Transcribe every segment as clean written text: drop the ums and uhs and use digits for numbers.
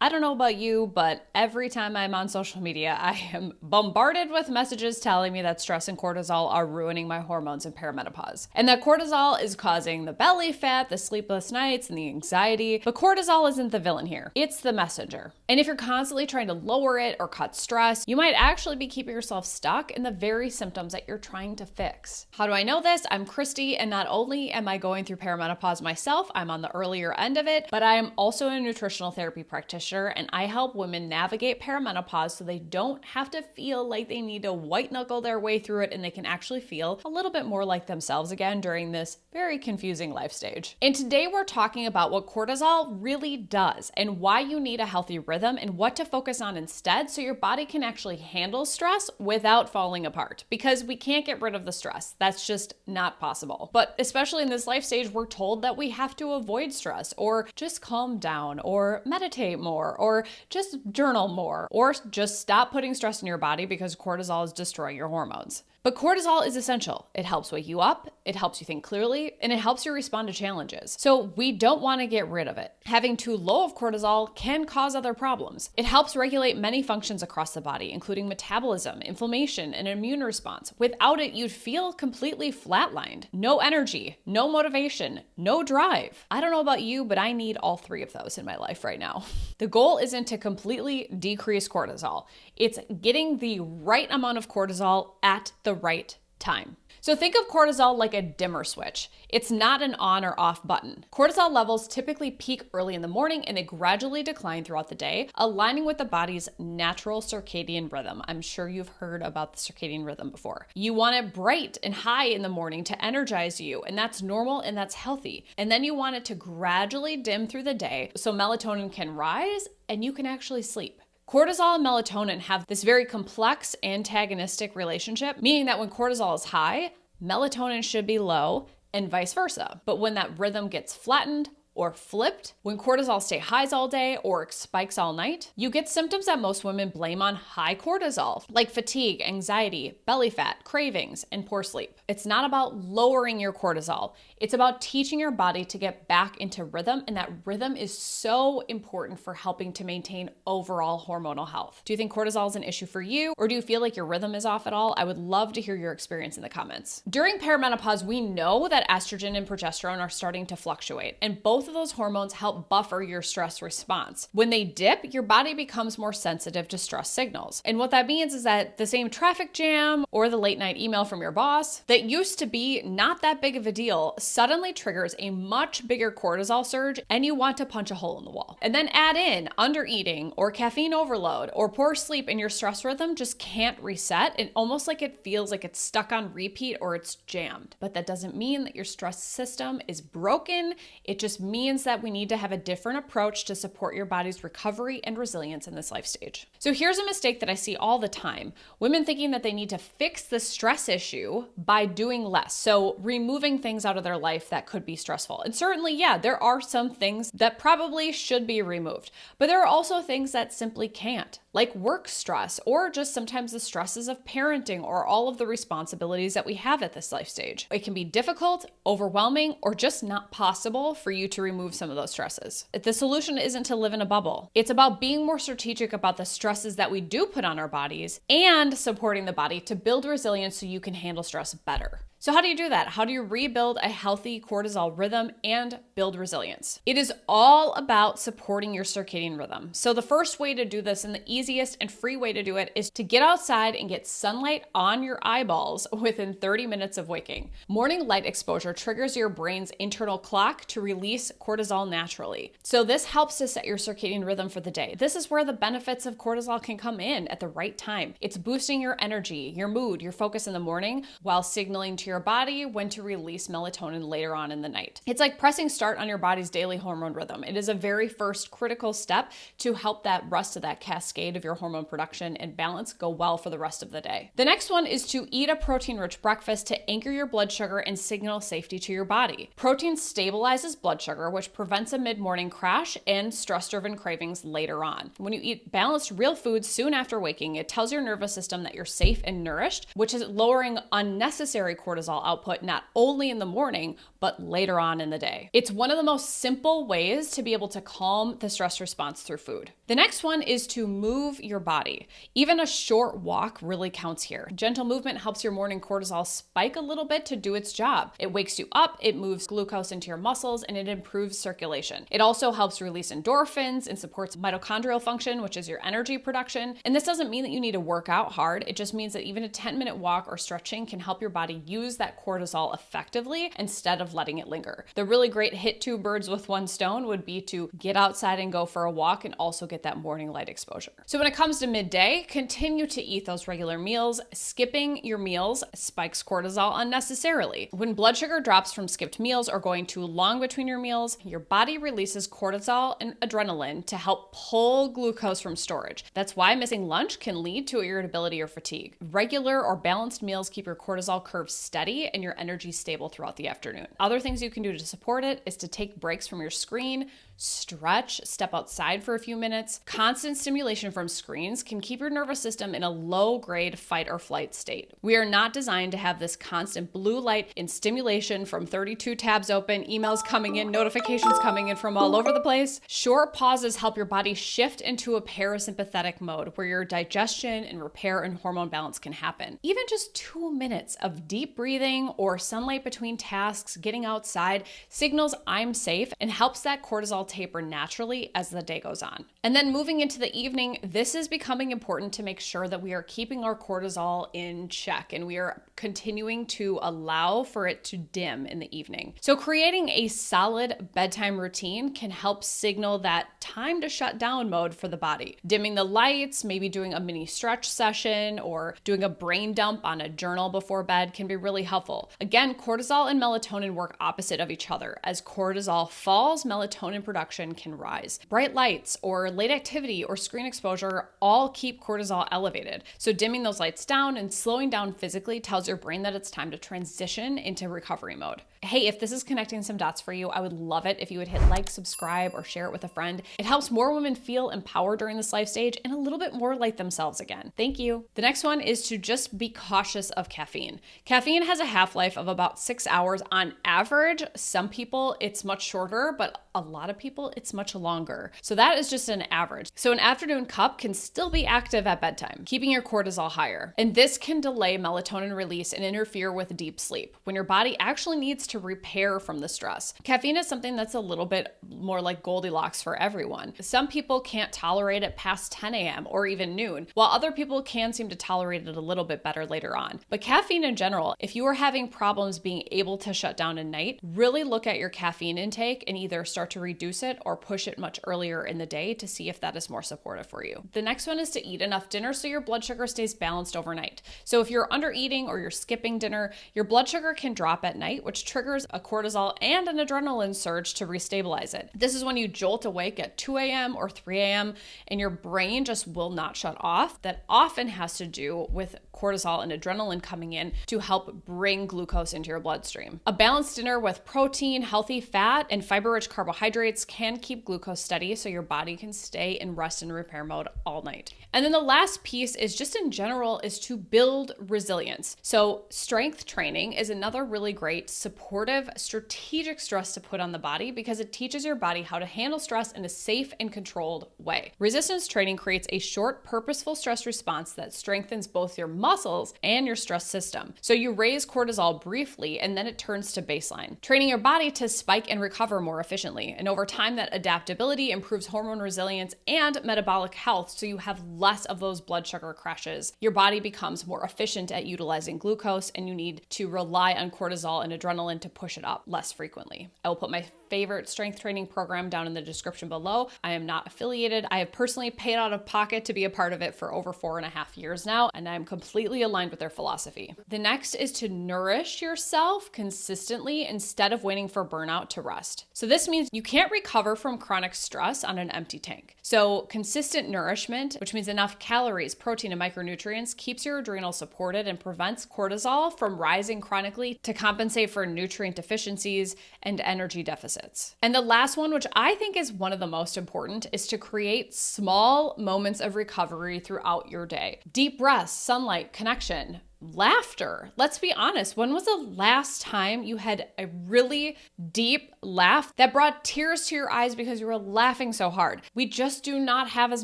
I don't know about you, but every time I'm on social media, I am bombarded with messages telling me that stress and cortisol are ruining my hormones in perimenopause. And that cortisol is causing the belly fat, the sleepless nights, and the anxiety. But cortisol isn't the villain here. It's the messenger. And if you're constantly trying to lower it or cut stress, you might actually be keeping yourself stuck in the very symptoms that you're trying to fix. How do I know this? I'm Christy, and not only am I going through perimenopause myself, I'm on the earlier end of it, but I am also a nutritional therapy practitioner, and I help women navigate perimenopause so they don't have to feel like they need to white knuckle their way through it, and they can actually feel a little bit more like themselves again during this very confusing life stage. And today we're talking about what cortisol really does and why you need a healthy rhythm and what to focus on instead so your body can actually handle stress without falling apart, because we can't get rid of the stress. That's just not possible. But especially in this life stage, we're told that we have to avoid stress or just calm down or meditate more or just journal more or just stop putting stress in your body because cortisol is destroying your hormones. But cortisol is essential. It helps wake you up, it helps you think clearly, and it helps you respond to challenges. So we don't want to get rid of it. Having too low of cortisol can cause other problems. It helps regulate many functions across the body, including metabolism, inflammation, and immune response. Without it, you'd feel completely flatlined. No energy, no motivation, no drive. I don't know about you, but I need all three of those in my life right now. The goal isn't to completely decrease cortisol. It's getting the right amount of cortisol at the right time. So think of cortisol like a dimmer switch. It's not an on or off button. Cortisol levels typically peak early in the morning and they gradually decline throughout the day, aligning with the body's natural circadian rhythm. I'm sure you've heard about the circadian rhythm before. You want it bright and high in the morning to energize you, and that's normal and that's healthy. And then you want it to gradually dim through the day so melatonin can rise and you can actually sleep. Cortisol and melatonin have this very complex antagonistic relationship, meaning that when cortisol is high, melatonin should be low and vice versa. But when that rhythm gets flattened or flipped, when cortisol stays highs all day or spikes all night, you get symptoms that most women blame on high cortisol, like fatigue, anxiety, belly fat, cravings, and poor sleep. It's not about lowering your cortisol. It's about teaching your body to get back into rhythm, and that rhythm is so important for helping to maintain overall hormonal health. Do you think cortisol is an issue for you, or do you feel like your rhythm is off at all? I would love to hear your experience in the comments. During perimenopause, we know that estrogen and progesterone are starting to fluctuate, and both of those hormones help buffer your stress response. When they dip, your body becomes more sensitive to stress signals. And what that means is that the same traffic jam or the late night email from your boss that used to be not that big of a deal suddenly triggers a much bigger cortisol surge, and you want to punch a hole in the wall. And then add in undereating or caffeine overload or poor sleep, and your stress rhythm just can't reset. And almost like it feels like it's stuck on repeat or it's jammed. But that doesn't mean that your stress system is broken. It just means that we need to have a different approach to support your body's recovery and resilience in this life stage. So here's a mistake that I see all the time. Women thinking that they need to fix the stress issue by doing less. So removing things out of their life that could be stressful. And certainly, yeah, there are some things that probably should be removed, but there are also things that simply can't, like work stress, or just sometimes the stresses of parenting or all of the responsibilities that we have at this life stage. It can be difficult, overwhelming, or just not possible for you to remove some of those stresses. The solution isn't to live in a bubble. It's about being more strategic about the stresses that we do put on our bodies and supporting the body to build resilience so you can handle stress better. So how do you do that? How do you rebuild a healthy cortisol rhythm and build resilience? It is all about supporting your circadian rhythm. So the first way to do this, and the easiest and free way to do it, is to get outside and get sunlight on your eyeballs within 30 minutes of waking. Morning light exposure triggers your brain's internal clock to release cortisol naturally. So this helps to set your circadian rhythm for the day. This is where the benefits of cortisol can come in at the right time. It's boosting your energy, your mood, your focus in the morning, while signaling to your body when to release melatonin later on in the night. It's like pressing start on your body's daily hormone rhythm. It is a very first critical step to help that rest of that cascade of your hormone production and balance go well for the rest of the day. The next one is to eat a protein-rich breakfast to anchor your blood sugar and signal safety to your body. Protein stabilizes blood sugar, which prevents a mid-morning crash and stress-driven cravings later on. When you eat balanced real foods soon after waking, it tells your nervous system that you're safe and nourished, which is lowering unnecessary cortisol cortisol output not only in the morning, but later on in the day. It's one of the most simple ways to be able to calm the stress response through food. The next one is to move your body. Even a short walk really counts here. Gentle movement helps your morning cortisol spike a little bit to do its job. It wakes you up, it moves glucose into your muscles, and it improves circulation. It also helps release endorphins and supports mitochondrial function, which is your energy production. And this doesn't mean that you need to work out hard. It just means that even a 10-minute walk or stretching can help your body use that cortisol effectively instead of letting it linger. The really great hit two birds with one stone would be to get outside and go for a walk and also get that morning light exposure. So when it comes to midday, continue to eat those regular meals. Skipping your meals spikes cortisol unnecessarily. When blood sugar drops from skipped meals or going too long between your meals, your body releases cortisol and adrenaline to help pull glucose from storage. That's why missing lunch can lead to irritability or fatigue. Regular or balanced meals keep your cortisol curve steady and your energy stable throughout the afternoon. Other things you can do to support it is to take breaks from your screen, stretch, step outside for a few minutes. Constant stimulation from screens can keep your nervous system in a low-grade fight or flight state. We are not designed to have this constant blue light and stimulation from 32 tabs open, emails coming in, notifications coming in from all over the place. Short pauses help your body shift into a parasympathetic mode where your digestion and repair and hormone balance can happen. Even just 2 minutes of deep breathing or sunlight between tasks, getting outside, signals I'm safe and helps that cortisol taper naturally as the day goes on. And then moving into the evening, this is becoming important to make sure that we are keeping our cortisol in check and we are continuing to allow for it to dim in the evening. So creating a solid bedtime routine can help signal that time to shut down mode for the body. Dimming the lights, maybe doing a mini stretch session or doing a brain dump on a journal before bed can be really helpful. Again, cortisol and melatonin work opposite of each other. As cortisol falls, melatonin production can rise. Bright lights or late activity or screen exposure all keep cortisol elevated. So dimming those lights down and slowing down physically tells your brain that it's time to transition into recovery mode. Hey, if this is connecting some dots for you, I would love it if you would hit like, subscribe, or share it with a friend. It helps more women feel empowered during this life stage and a little bit more like themselves again. Thank you. The next one is to just be cautious of caffeine. Caffeine has a half-life of about 6 hours on average. Some people it's much shorter, but a lot of people it's much longer. So that is just an average. So an afternoon cup can still be active at bedtime, keeping your cortisol higher. And this can delay melatonin release and interfere with deep sleep when your body actually needs to repair from the stress. Caffeine is something that's a little bit more like Goldilocks for everyone. Some people can't tolerate it past 10 a.m. or even noon, while other people can seem to tolerate it a little bit better later on. But caffeine in general, if you are having problems being able to shut down at night, really look at your caffeine intake and either start to reduce it or push it much earlier in the day to see if that is more supportive for you. The next one is to eat enough dinner so your blood sugar stays balanced overnight. So if you're under eating or you're skipping dinner, your blood sugar can drop at night, which triggers a cortisol and an adrenaline surge to restabilize it. This is when you jolt awake at 2 a.m. or 3 a.m. and your brain just will not shut off. That often has to do with cortisol and adrenaline coming in to help bring glucose into your bloodstream. A balanced dinner with protein, healthy fat, and fiber-rich carbohydrates can keep glucose steady so your body can stay in rest and repair mode all night. And then the last piece is just in general is to build resilience. So strength training is another really great supportive, strategic stress to put on the body because it teaches your body how to handle stress in a safe and controlled way. Resistance training creates a short, purposeful stress response that strengthens both your muscles and your stress system. So you raise cortisol briefly and then it turns to baseline, training your body to spike and recover more efficiently. And over time, that adaptability improves hormone resilience and metabolic health, so you have less of those blood sugar crashes. Your body becomes more efficient at utilizing glucose, and you need to rely on cortisol and adrenaline to push it up less frequently. I will put my favorite strength training program down in the description below. I am not affiliated. I have personally paid out of pocket to be a part of it for over 4.5 years now, and I'm completely aligned with their philosophy. The next is to nourish yourself consistently instead of waiting for burnout to rest. So this means you can't recover from chronic stress on an empty tank. So consistent nourishment, which means enough calories, protein, and micronutrients, keeps your adrenals supported and prevents cortisol from rising chronically to compensate for nutrient deficiencies and energy deficits. And the last one, which I think is one of the most important, is to create small moments of recovery throughout your day. Deep rest, sunlight, sunlight, connection, laughter. Let's be honest. When was the last time you had a really deep laugh that brought tears to your eyes because you were laughing so hard? We just do not have as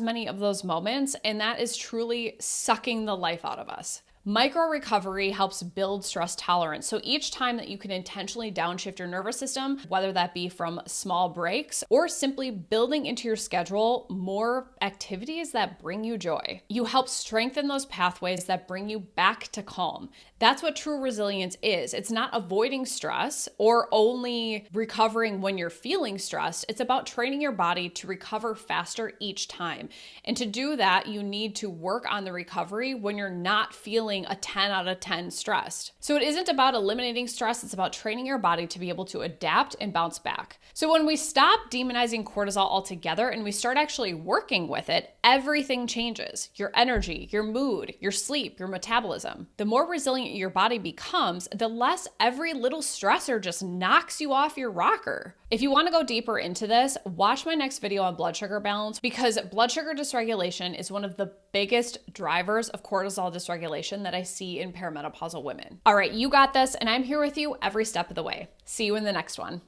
many of those moments, and that is truly sucking the life out of us. Micro recovery helps build stress tolerance. So each time that you can intentionally downshift your nervous system, whether that be from small breaks or simply building into your schedule more activities that bring you joy, you help strengthen those pathways that bring you back to calm. That's what true resilience is. It's not avoiding stress or only recovering when you're feeling stressed. It's about training your body to recover faster each time. And to do that, you need to work on the recovery when you're not feeling a 10 out of 10 stressed. So it isn't about eliminating stress, it's about training your body to be able to adapt and bounce back. So when we stop demonizing cortisol altogether and we start actually working with it, everything changes. Your energy, your mood, your sleep, your metabolism. The more resilient your body becomes, the less every little stressor just knocks you off your rocker. If you want to go deeper into this, watch my next video on blood sugar balance, because blood sugar dysregulation is one of the biggest drivers of cortisol dysregulation that I see in perimenopausal women. All right, you got this, and I'm here with you every step of the way. See you in the next one.